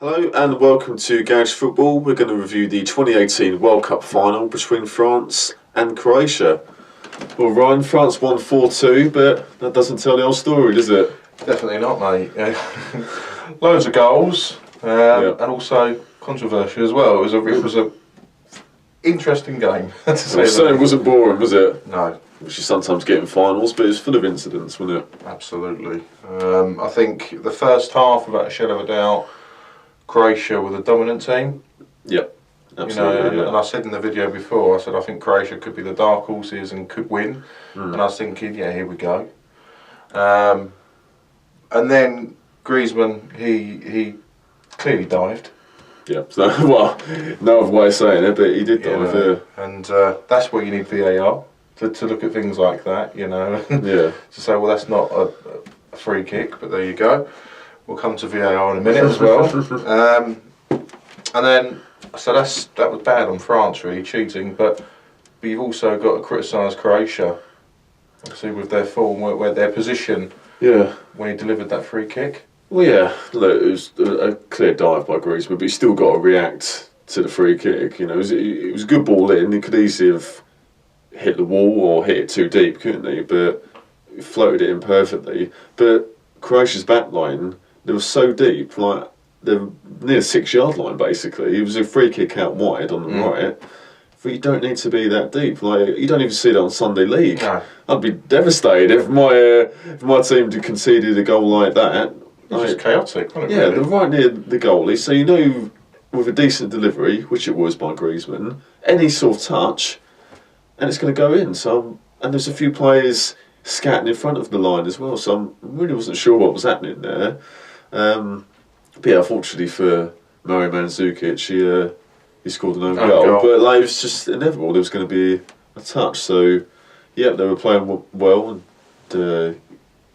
Hello and welcome to Garage Football. We're going to review the 2018 World Cup Final between France and Croatia. Well, Ryan, France won 4-2, but that doesn't tell the whole story, does it? Definitely not, mate. Loads of goals, and also controversy as well. It was a interesting game. To say It wasn't boring, was it? No. Which you sometimes get in finals, but it was full of incidents, wasn't it? Absolutely. I think the first half, without a shadow of a doubt, Croatia were the dominant team. Yep, absolutely. And I said in the video before, I said I think Croatia could be the dark horses and could win. And I was thinking, yeah, here we go. And then Griezmann, he clearly dived. Yeah, so, well, no other way of saying it, but he did dive, yeah. And that's where you need VAR to look at things like that, you know. Yeah. To say, well, that's not a free kick, but there you go. We'll come to VAR in a minute as well. And then, so that was bad on France, really, cheating. But you've also got to criticise Croatia, obviously, with their form, where their position. Yeah. When he delivered that free kick. Well, yeah, look, it was a clear dive by Griezmann, but he still got to react to the free kick. You know, it was a good ball in. He could easily have hit the wall or hit it too deep, couldn't he? But he floated it in perfectly. But Croatia's back line, they were so deep, like they're near the 6-yard line basically. It was a free kick out wide on the right. But you don't need to be that deep. Like you don't even see that on Sunday League. No. I'd be devastated if my team conceded a goal like that. It was just chaotic, wasn't it? Yeah, really? they're right near the goalie, so you know with a decent delivery, which it was by Griezmann, any sort of touch, and it's going to go in. So and there's a few players scattered in front of the line as well. So I really wasn't sure what was happening there. But yeah, unfortunately for Mario Mandzukic, he scored an own goal. But like, it was just inevitable there was going to be a touch. So yeah, they were playing well, and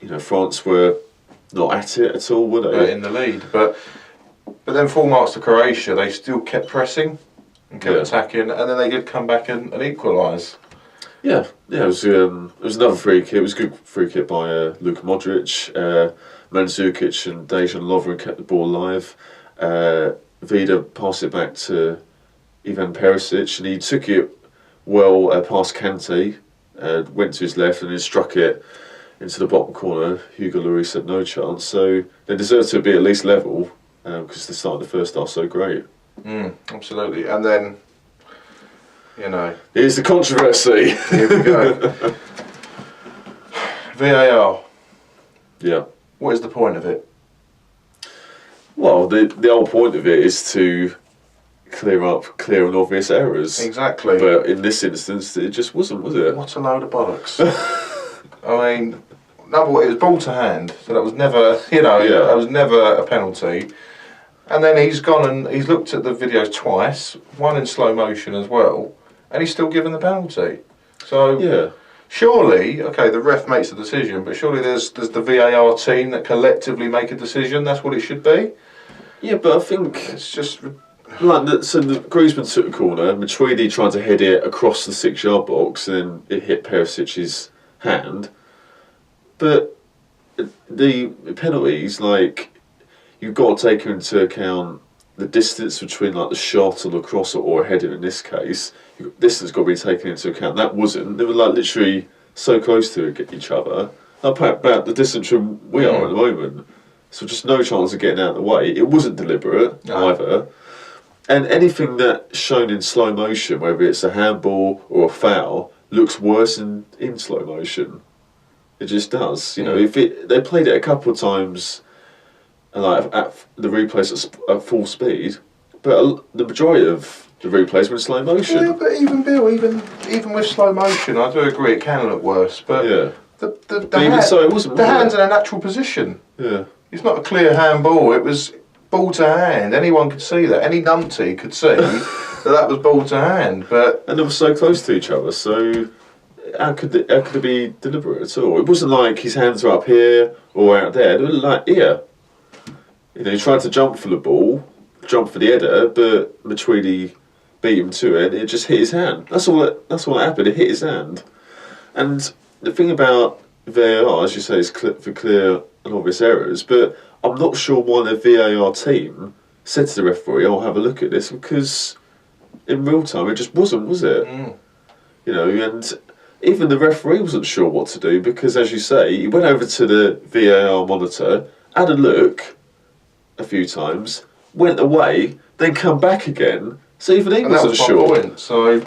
you know, France were not at it at all, were they? In the lead, but then full marks to Croatia. They still kept pressing and kept attacking, and then they did come back and equalise. Yeah, it was another free kick. It was a good free kick by Luka Modric. Mandzukic and Dejan Lovren kept the ball alive. Vida passed it back to Ivan Perisic, and he took it well past Kante, went to his left, and then struck it into the bottom corner. Hugo Lloris had no chance, so they deserve to be at least level because they started the first half so great. Absolutely, and then, you know, here's the controversy. Here we go. VAR. Yeah. What is the point of it? Well, the whole point of it is to clear up clear and obvious errors. Exactly. But in this instance, it just wasn't, was it? What a load of bollocks. I mean, number one, it was ball to hand, so that was never, you know, that was never a penalty. And then he's gone and he's looked at the videos twice, one in slow motion as well, and he's still given the penalty. So surely, okay, the ref makes the decision, but surely there's the VAR team that collectively make a decision. That's what it should be. Yeah, but I think it's just like so. The Griezmann took a corner, Matuidi tried to head it across the 6-yard box, and it hit Perisic's hand. But the penalties, like, you've got to take into account the distance between like the shot or the cross or a header in this case. Distance got to be taken into account. That wasn't. They were like literally so close to each other. About the distance from we are at the moment. So just no chance of getting out of the way. It wasn't deliberate either. And anything that's shown in slow motion, whether it's a handball or a foul, looks worse in slow motion. It just does. You know, if they played it a couple of times, like at the replays at full speed, but the majority of the replays were in slow motion. Yeah, but even Bill, even with slow motion, I do agree it can look worse. But so it wasn't. The hand's in a natural position. Yeah, it's not a clear handball. It was ball to hand. Anyone could see that. Any numpty could see that was ball to hand. And they were so close to each other. So how could it be deliberate at all? It wasn't like his hands were up here or out there. They were like here. You know, he tried to jump for the ball, jump for the header, but Matuidi beat him to it. It just hit his hand. That's all that happened. It hit his hand. And the thing about VAR, as you say, is for clear and obvious errors. But I'm not sure why the VAR team said to the referee, "I'll have a look at this," because in real time it just wasn't, was it? You know, and even the referee wasn't sure what to do because, as you say, he went over to the VAR monitor, had a look a few times, went away, then come back again. So even he wasn't sure. That was my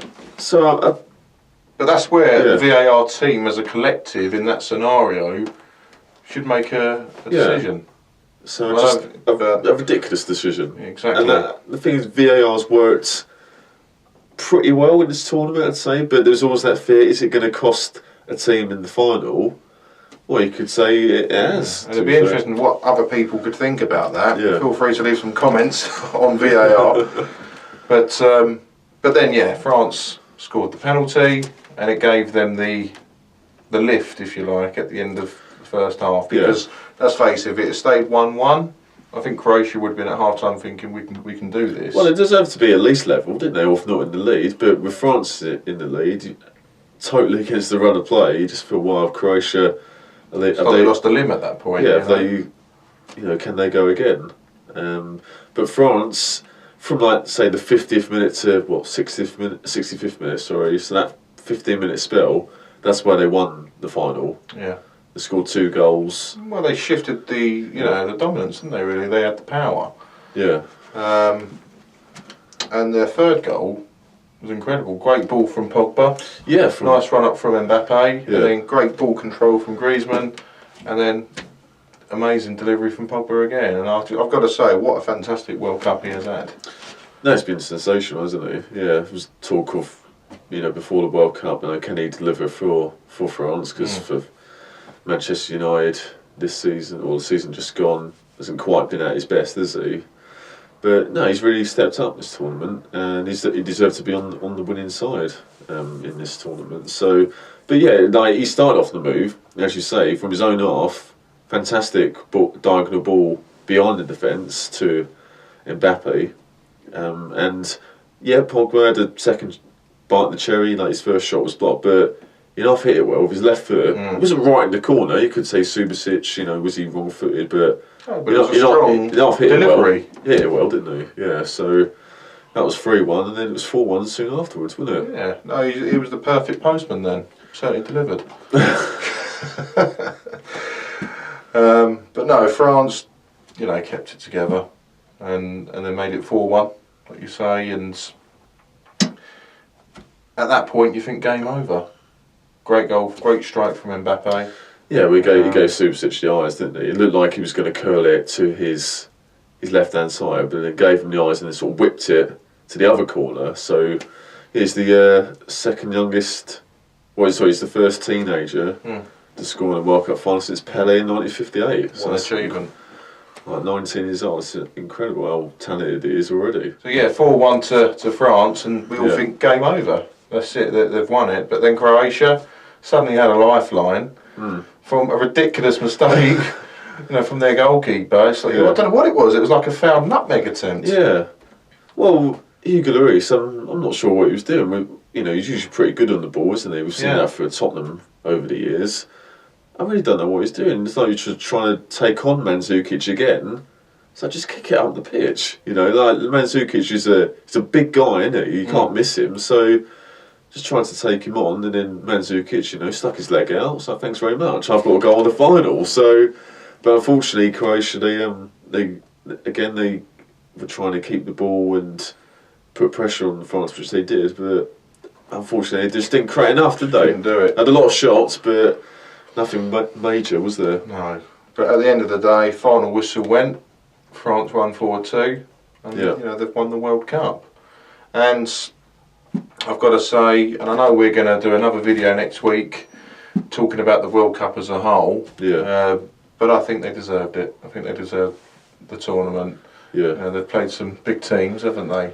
point. But that's where the VAR team, as a collective, in that scenario, should make a decision. So just a ridiculous decision. Exactly. And the thing is, VAR's worked pretty well in this tournament, I'd say, but there's always that fear, is it going to cost a team in the final? Well, you could say it has. And it'd be interesting what other people could think about that. Yeah. Feel free to leave some comments on VAR. But then, France scored the penalty, and it gave them the lift, if you like, at the end of the first half. Because, let's face it, if it had stayed 1-1, I think Croatia would have been at half-time thinking we can do this. Well, it deserved to be at least level, didn't they? Or if not in the lead. But with France in the lead, totally against the run of play, you just feel, wow, Croatia... Have they lost the limb at that point? Yeah, can they go again? But France, from like say the 50th minute to 65th minute, sorry, so that 15-minute spell, that's where they won the final. Yeah, they scored 2 goals. Well, they shifted the the dominance, didn't they? Really, they had the power. Yeah. And their third goal was incredible. Great ball from Pogba. Yeah. Nice run up from Mbappe. And then great ball control from Griezmann. And then amazing delivery from Pogba again. And I've got to say, what a fantastic World Cup he has had. No, it's been sensational, hasn't it? Yeah, it was talk of, before the World Cup, can he deliver for France? Because for Manchester United this season, or the season just gone, hasn't quite been at his best, has he? But no, he's really stepped up this tournament, and he deserved to be on the winning side in this tournament. So, but yeah, he started off the move, as you say, from his own half. Fantastic diagonal ball behind the defence to Mbappe, and Pogba had a second bite of the cherry. Like his first shot was blocked, but he hit it well with his left foot. It wasn't right in the corner. You could say Subasic, was he wrong-footed, but. But it was a strong delivery. Hit it well, didn't he? Yeah, so that was 3-1, and then it was 4-1 soon afterwards, wasn't it? Yeah, no, he was the perfect postman then. Certainly delivered. But no, France, kept it together, and they made it 4-1, like you say, and at that point you think game over. Great goal, great strike from Mbappe. Yeah, he gave Subasic the eyes, didn't he? It looked like he was going to curl it to his left-hand side, but then gave him the eyes and then sort of whipped it to the other corner. So he's the second youngest, he's the first teenager to score in a World Cup final since Pelé in 1958. What an achievement. Like 19 years old, it's incredible how talented he is already. So 4-1 to France, and we all think game over. That's it, they've won it. But then Croatia suddenly had a lifeline. From a ridiculous mistake, from their goalkeeper. It's like, I don't know what it was. It was like a foul nutmeg attempt. Yeah. Well, Hugo Lloris, I'm not sure what he was doing. He's usually pretty good on the ball, isn't he? We've seen that for Tottenham over the years. I really don't know what he's doing. It's like you're trying to take on Mandzukic again. So just kick it up the pitch. Like Mandzukic is a big guy, isn't he? You can't miss him. So just trying to take him on, and then Mandzukic, stuck his leg out. So thanks very much. I've got to go on the final. So, but unfortunately, Croatia, they were trying to keep the ball and put pressure on France, which they did. But unfortunately, they just didn't create enough, did they? Didn't do it. Had a lot of shots, but nothing major, was there? No. But at the end of the day, final whistle went. France won 4-2, and they've won the World Cup. And I've got to say, and I know we're going to do another video next week talking about the World Cup as a whole. Yeah. But I think they deserved it. I think they deserved the tournament. Yeah. They've played some big teams, haven't they?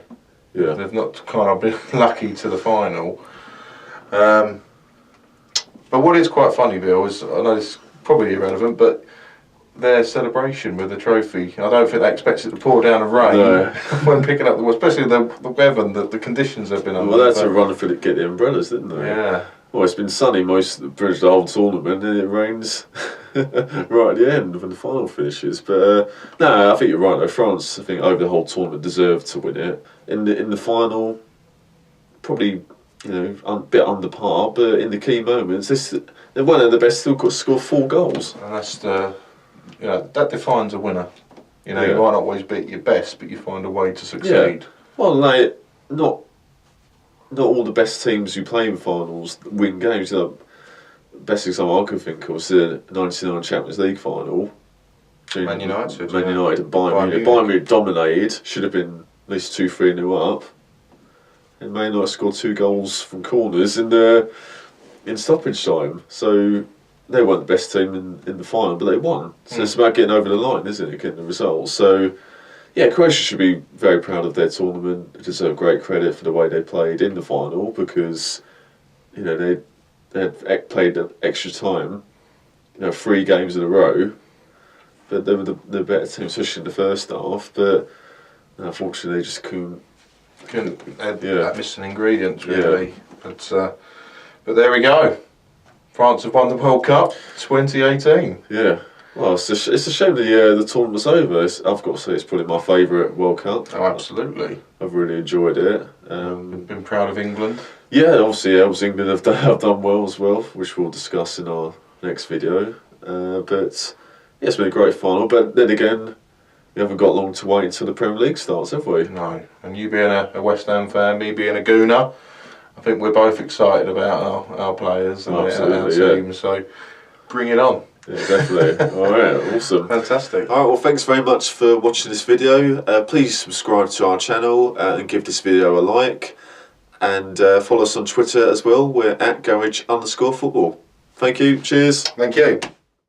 Yeah. They've not kind of been lucky to the final. But what is quite funny, Bill, is, I know this is probably irrelevant, but their celebration with the trophy, I don't think they expected to pour down a rain when picking up especially the weather and the conditions they've been under. Well, that's a run for to get the umbrellas, didn't they? Yeah. Well, it's been sunny pretty much the whole tournament, and it rains right at the end when the final finishes. But no, I think you're right though. France, I think over the whole tournament, deserved to win it. In the final, probably a bit under par, but in the key moments, they're one of the best. Still got to score 4 goals, and that's that defines a winner. You might not always beat your best, but you find a way to succeed. Yeah. Well, not all the best teams who play in finals win games. Best example I could think of was the '99 Champions League final. Man United and Bayern Munich. Bayern Munich dominated. Should have been at least 2-3-0 up. And Man United scored 2 goals from corners in stoppage time. So they weren't the best team in the final, but they won. So it's about getting over the line, isn't it? Getting the results. So yeah, Croatia should be very proud of their tournament. They deserve great credit for the way they played in the final because they had played extra time, 3 games in a row, but they were the better team, especially in the first half. But unfortunately, they just couldn't add that missing ingredient really. Yeah. But there we go. France have won the World Cup 2018. Yeah. Well, it's a shame the tournament's over. I've got to say it's probably my favourite World Cup. Oh, absolutely. I've really enjoyed it. Been proud of England. Yeah, obviously, England have done well as well, which we'll discuss in our next video. But yeah, it's been a great final. But then again, we haven't got long to wait until the Premier League starts, have we? No. And you being a West Ham fan, me being a Gooner, I think we're both excited about our players and our team. So bring it on. Yeah, definitely. All right, awesome. Fantastic. All right, well, thanks very much for watching this video. Please subscribe to our channel and give this video a like. And follow us on Twitter as well. We're at @garage_football. Thank you. Cheers. Thank you.